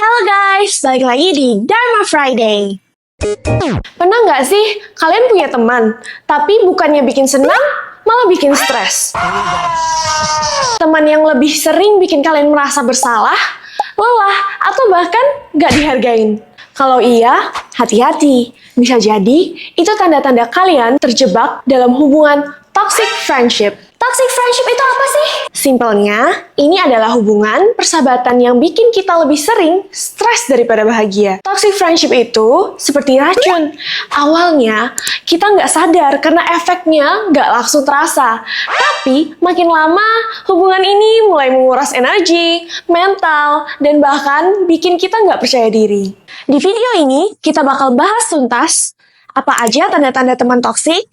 Halo guys, balik lagi di Dharma Friday. Pernah nggak sih kalian punya teman, tapi bukannya bikin senang, malah bikin stres? Teman yang lebih sering bikin kalian merasa bersalah, lelah, atau bahkan nggak dihargain? Kalau iya, hati-hati. Bisa jadi itu tanda-tanda kalian terjebak dalam hubungan toxic friendship. Toxic friendship itu apa sih? Simpelnya, ini adalah hubungan persahabatan yang bikin kita lebih sering stres daripada bahagia. Toxic friendship itu seperti racun. Awalnya, kita nggak sadar karena efeknya nggak langsung terasa. Tapi, makin lama, hubungan ini mulai menguras energi, mental, dan bahkan bikin kita nggak percaya diri. Di video ini, kita bakal bahas tuntas apa aja tanda-tanda teman toksik,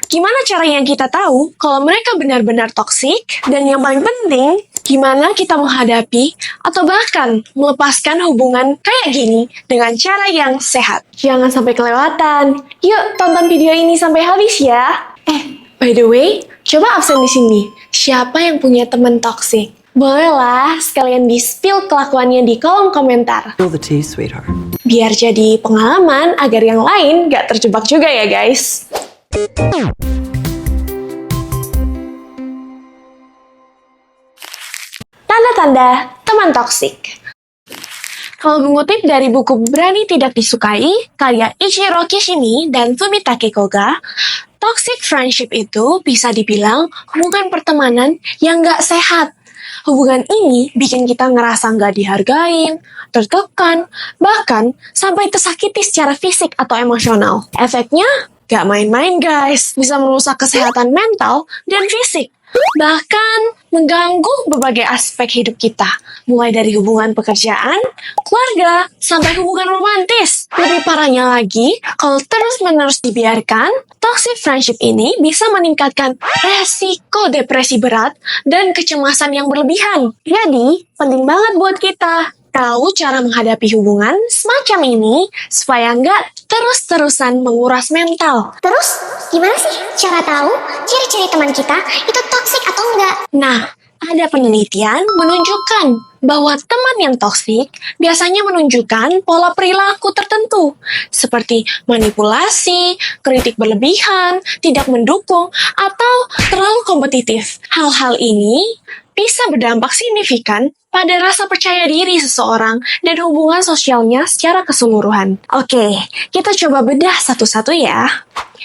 gimana caranya kita tahu kalau mereka benar-benar toksik, dan yang paling penting, gimana kita menghadapi atau bahkan melepaskan hubungan kayak gini dengan cara yang sehat. Jangan sampai kelewatan. Yuk, tonton video ini sampai habis ya. By the way, coba absen di sini. Siapa yang punya teman toksik? Bolehlah sekalian di-spill kelakuannya di kolom komentar. Spill the tea, sweetheart. Biar jadi pengalaman agar yang lain gak terjebak juga ya guys. Tanda-tanda teman toksik. Kalau mengutip dari buku Berani Tidak Disukai, karya Ichiro Kishimi dan Fumitake Koga, toxic friendship itu bisa dibilang hubungan pertemanan yang gak sehat. Hubungan ini bikin kita ngerasa nggak dihargain, tertekan, bahkan sampai tersakiti secara fisik atau emosional. Efeknya nggak main-main guys, bisa merusak kesehatan mental dan fisik. Bahkan mengganggu berbagai aspek hidup kita, mulai dari hubungan pekerjaan, keluarga, sampai hubungan romantis. Lebih parahnya lagi, kalau terus-menerus dibiarkan, toxic friendship ini bisa meningkatkan resiko depresi berat dan kecemasan yang berlebihan. Jadi, penting banget buat kita tahu cara menghadapi hubungan semacam ini supaya nggak terus-terusan menguras mental. Terus, gimana sih cara tahu ciri-ciri teman kita itu toksik atau enggak? Nah, ada penelitian menunjukkan bahwa teman yang toksik biasanya menunjukkan pola perilaku tertentu, seperti manipulasi, kritik berlebihan, tidak mendukung, atau terlalu kompetitif. Hal-hal ini bisa berdampak signifikan pada rasa percaya diri seseorang dan hubungan sosialnya secara keseluruhan. Oke, kita coba bedah satu-satu ya.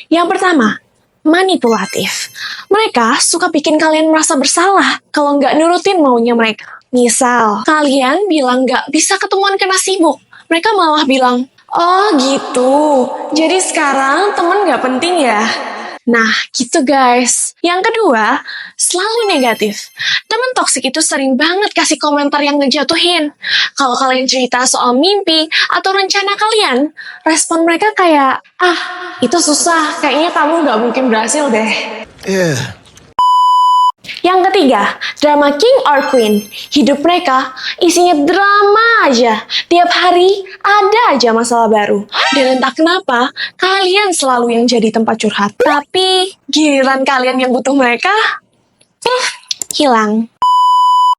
Yang pertama, manipulatif. Mereka suka bikin kalian merasa bersalah kalau nggak nurutin maunya mereka. Misal, kalian bilang nggak bisa ketemuan karena sibuk. Mereka malah bilang, oh gitu, jadi sekarang temen nggak penting ya? Nah, gitu guys. Yang kedua, selalu negatif. Temen toksik itu sering banget kasih komentar yang ngejatuhin. Kalau kalian cerita soal mimpi atau rencana kalian, respon mereka kayak, itu susah, kayaknya kamu nggak mungkin berhasil deh. Yang ketiga, drama king or queen. Hidup mereka isinya drama aja. Tiap hari ada aja masalah baru. Dan entah kenapa, kalian selalu yang jadi tempat curhat. Tapi, giliran kalian yang butuh mereka, hilang.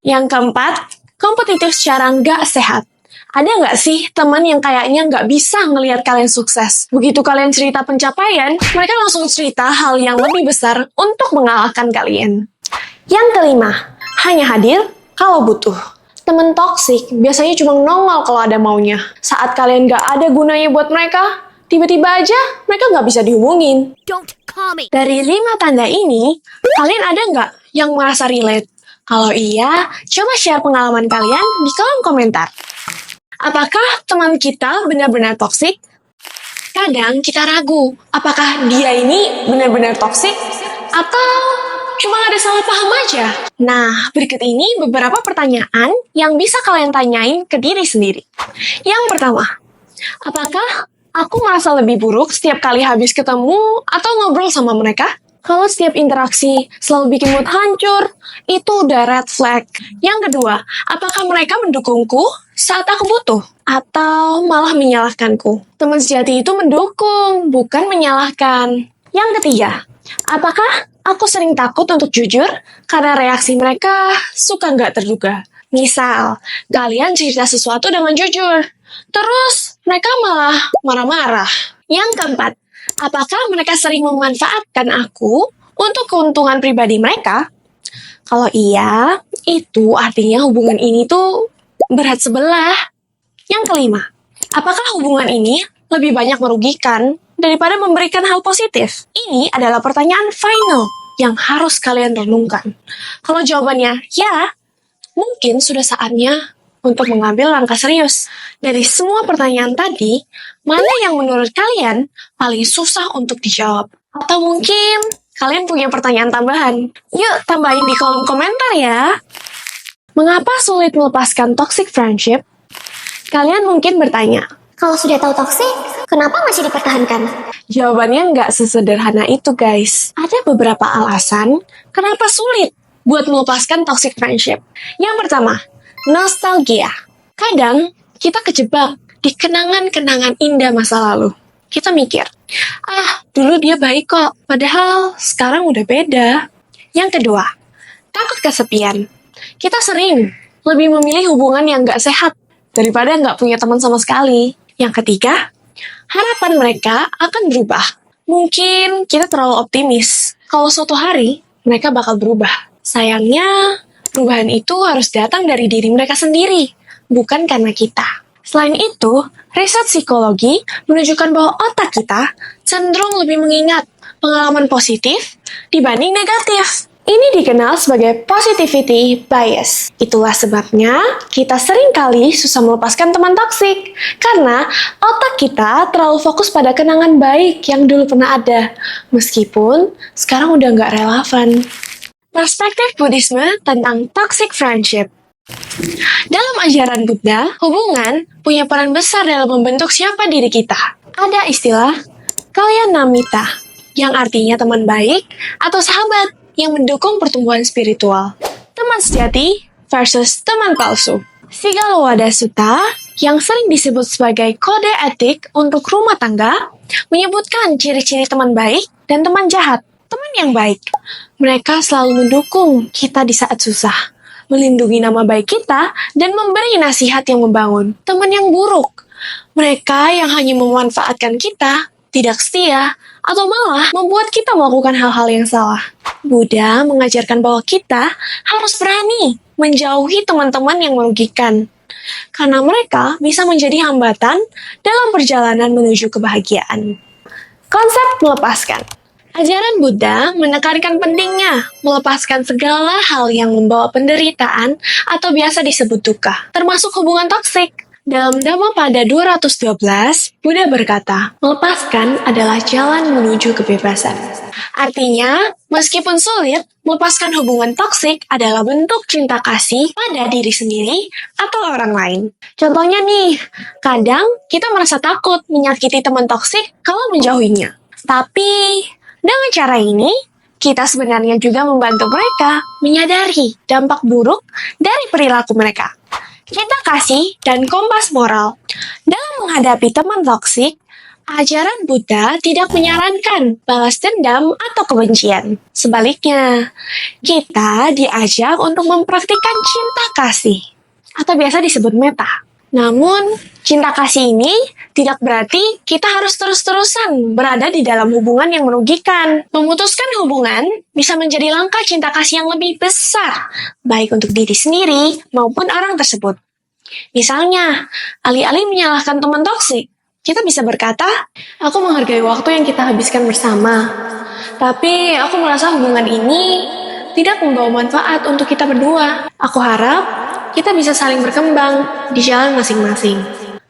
Yang keempat, kompetitif secara nggak sehat. Ada nggak sih teman yang kayaknya nggak bisa ngelihat kalian sukses? Begitu kalian cerita pencapaian, mereka langsung cerita hal yang lebih besar untuk mengalahkan kalian. Yang kelima, hanya hadir kalau butuh. Temen toksik biasanya cuma nongol kalau ada maunya. Saat kalian nggak ada gunanya buat mereka, tiba-tiba aja mereka nggak bisa dihubungin. Don't call me. Dari 5 tanda ini, kalian ada nggak yang merasa relate? Kalau iya, coba share pengalaman kalian di kolom komentar. Apakah teman kita benar-benar toksik? Kadang kita ragu, apakah dia ini benar-benar toksik? Atau cuma ada salah paham aja? Nah, berikut ini beberapa pertanyaan yang bisa kalian tanyain ke diri sendiri. Yang pertama, apakah aku merasa lebih buruk setiap kali habis ketemu atau ngobrol sama mereka? Kalau setiap interaksi selalu bikin mood hancur, itu udah red flag. Yang kedua, apakah mereka mendukungku saat aku butuh? Atau malah menyalahkanku? Teman sejati itu mendukung, bukan menyalahkan. Yang ketiga, apakah aku sering takut untuk jujur karena reaksi mereka suka nggak terduga? Misal, kalian cerita sesuatu dengan jujur, terus mereka malah marah-marah. Yang keempat, apakah mereka sering memanfaatkan aku untuk keuntungan pribadi mereka? Kalau iya, itu artinya hubungan ini tuh berat sebelah. Yang kelima, apakah hubungan ini lebih banyak merugikan daripada memberikan hal positif? Ini adalah pertanyaan final yang harus kalian renungkan. Kalau jawabannya ya, mungkin sudah saatnya untuk mengambil langkah serius. Dari semua pertanyaan tadi, mana yang menurut kalian paling susah untuk dijawab? Atau mungkin kalian punya pertanyaan tambahan? Yuk, tambahin di kolom komentar ya. Mengapa sulit melepaskan toxic friendship? Kalian mungkin bertanya, Kalau sudah tahu toksik, kenapa masih dipertahankan? jawabannya nggak sesederhana itu, guys. Ada beberapa alasan kenapa sulit buat melepaskan toxic friendship. Yang pertama, nostalgia. Kadang kita kejebak di kenangan-kenangan indah masa lalu. Kita mikir, dulu dia baik kok, padahal sekarang udah beda. Yang kedua, takut kesepian. Kita sering lebih memilih hubungan yang nggak sehat daripada nggak punya teman sama sekali. Yang ketiga, harapan mereka akan berubah. Mungkin kita terlalu optimis kalau suatu hari mereka bakal berubah. Sayangnya, perubahan itu harus datang dari diri mereka sendiri, bukan karena kita. Selain itu, riset psikologi menunjukkan bahwa otak kita cenderung lebih mengingat pengalaman positif dibanding negatif. Ini dikenal sebagai positivity bias. Itulah sebabnya kita seringkali susah melepaskan teman toksik. Karena otak kita terlalu fokus pada kenangan baik yang dulu pernah ada. Meskipun sekarang udah nggak relevan. Perspektif Buddhisme tentang toxic friendship. Dalam ajaran Buddha, hubungan punya peran besar dalam membentuk siapa diri kita. Ada istilah Kalyanamitta, yang artinya teman baik atau sahabat yang mendukung pertumbuhan spiritual. Teman sejati versus teman palsu. Sigalowada Sutta, yang sering disebut sebagai kode etik untuk rumah tangga, menyebutkan ciri-ciri teman baik dan teman jahat. Teman yang baik, mereka selalu mendukung kita di saat susah, melindungi nama baik kita, dan memberi nasihat yang membangun. Teman yang buruk, mereka yang hanya memanfaatkan kita, tidak setia, atau malah membuat kita melakukan hal-hal yang salah. Buddha mengajarkan bahwa kita harus berani menjauhi teman-teman yang merugikan, karena mereka bisa menjadi hambatan dalam perjalanan menuju kebahagiaan. Konsep melepaskan. Ajaran Buddha menekankan pentingnya melepaskan segala hal yang membawa penderitaan atau biasa disebut duka, termasuk hubungan toksik. Dalam Dhammapada 212, Buddha berkata, melepaskan adalah jalan menuju kebebasan. Artinya, meskipun sulit, melepaskan hubungan toksik adalah bentuk cinta kasih pada diri sendiri atau orang lain. Contohnya nih, kadang kita merasa takut menyakiti teman toksik kalau menjauhinya. Tapi, dengan cara ini, kita sebenarnya juga membantu mereka menyadari dampak buruk dari perilaku mereka. Cinta kasih dan kompas moral. Dalam menghadapi teman toksik, ajaran Buddha tidak menyarankan balas dendam atau kebencian. Sebaliknya, kita diajak untuk mempraktikkan cinta kasih, atau biasa disebut metta. Namun, cinta kasih ini tidak berarti kita harus terus-terusan berada di dalam hubungan yang merugikan. Memutuskan hubungan bisa menjadi langkah cinta kasih yang lebih besar, baik untuk diri sendiri maupun orang tersebut. Misalnya, alih-alih menyalahkan teman toksik, kita bisa berkata, aku menghargai waktu yang kita habiskan bersama. Tapi aku merasa hubungan ini tidak membawa manfaat untuk kita berdua. Aku harap kita bisa saling berkembang di jalan masing-masing.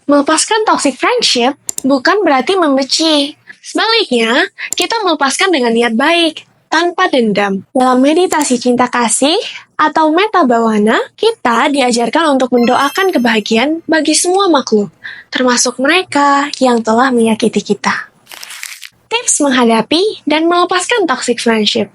Melepaskan toxic friendship bukan berarti membenci. Sebaliknya, kita melepaskan dengan niat baik, tanpa dendam. Dalam meditasi cinta kasih atau metta bhavana, kita diajarkan untuk mendoakan kebahagiaan bagi semua makhluk, termasuk mereka yang telah menyakiti kita. Tips menghadapi dan melepaskan toxic friendship.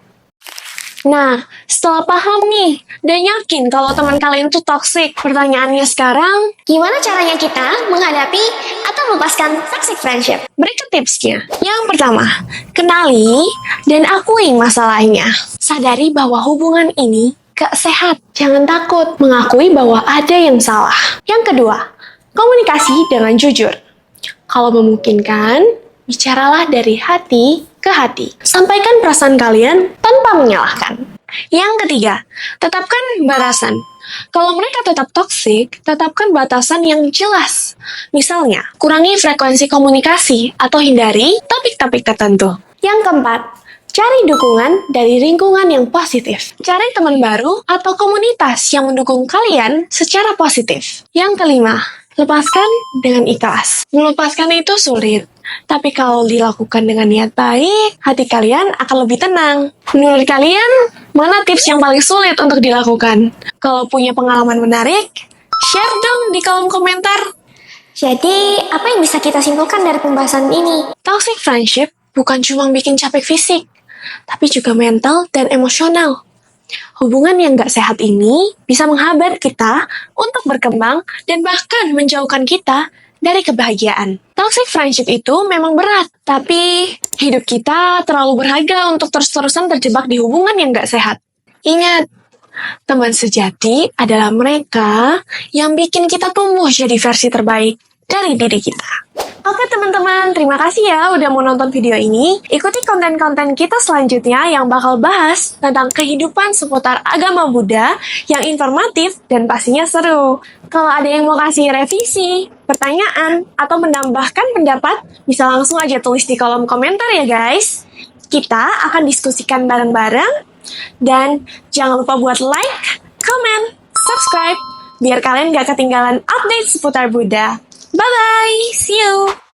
Nah, setelah paham nih, dan yakin kalau teman kalian tuh toxic, pertanyaannya sekarang, Gimana caranya kita menghadapi atau melepaskan toxic friendship? berikut tipsnya. Yang pertama, kenali dan akui masalahnya. Sadari bahwa hubungan ini gak sehat. Jangan takut mengakui bahwa ada yang salah. Yang kedua, komunikasi dengan jujur. Kalau memungkinkan, bicaralah dari hati ke hati. Sampaikan perasaan kalian tanpa menyalahkan. Yang ketiga, tetapkan batasan. Kalau mereka tetap toksik, tetapkan batasan yang jelas. Misalnya, kurangi frekuensi komunikasi atau hindari topik-topik tertentu. Yang keempat, cari dukungan dari lingkungan yang positif. Cari teman baru atau komunitas yang mendukung kalian secara positif. Yang kelima, lepaskan dengan ikhlas. Melepaskan itu sulit, tapi kalau dilakukan dengan niat baik, hati kalian akan lebih tenang. Menurut kalian, mana tips yang paling sulit untuk dilakukan? Kalau punya pengalaman menarik, share dong di kolom komentar. Jadi, apa yang bisa kita simpulkan dari pembahasan ini? Toxic friendship bukan cuma bikin capek fisik, tapi juga mental dan emosional. Hubungan yang gak sehat ini bisa menghambat kita untuk berkembang dan bahkan menjauhkan kita dari kebahagiaan. Toxic friendship itu memang berat, tapi hidup kita terlalu berharga untuk terus-terusan terjebak di hubungan yang gak sehat. Ingat, teman sejati adalah mereka yang bikin kita tumbuh jadi versi terbaik dari diri kita. Oke teman-teman, terima kasih ya udah mau nonton video ini. Ikuti konten-konten kita selanjutnya yang bakal bahas tentang kehidupan seputar agama Buddha yang informatif dan pastinya seru. Kalau ada yang mau kasih revisi, pertanyaan, atau menambahkan pendapat, bisa langsung aja tulis di kolom komentar ya guys. Kita akan diskusikan bareng-bareng. Dan jangan lupa buat like, comment, subscribe, biar kalian gak ketinggalan update seputar Buddha. Bye-bye, see you!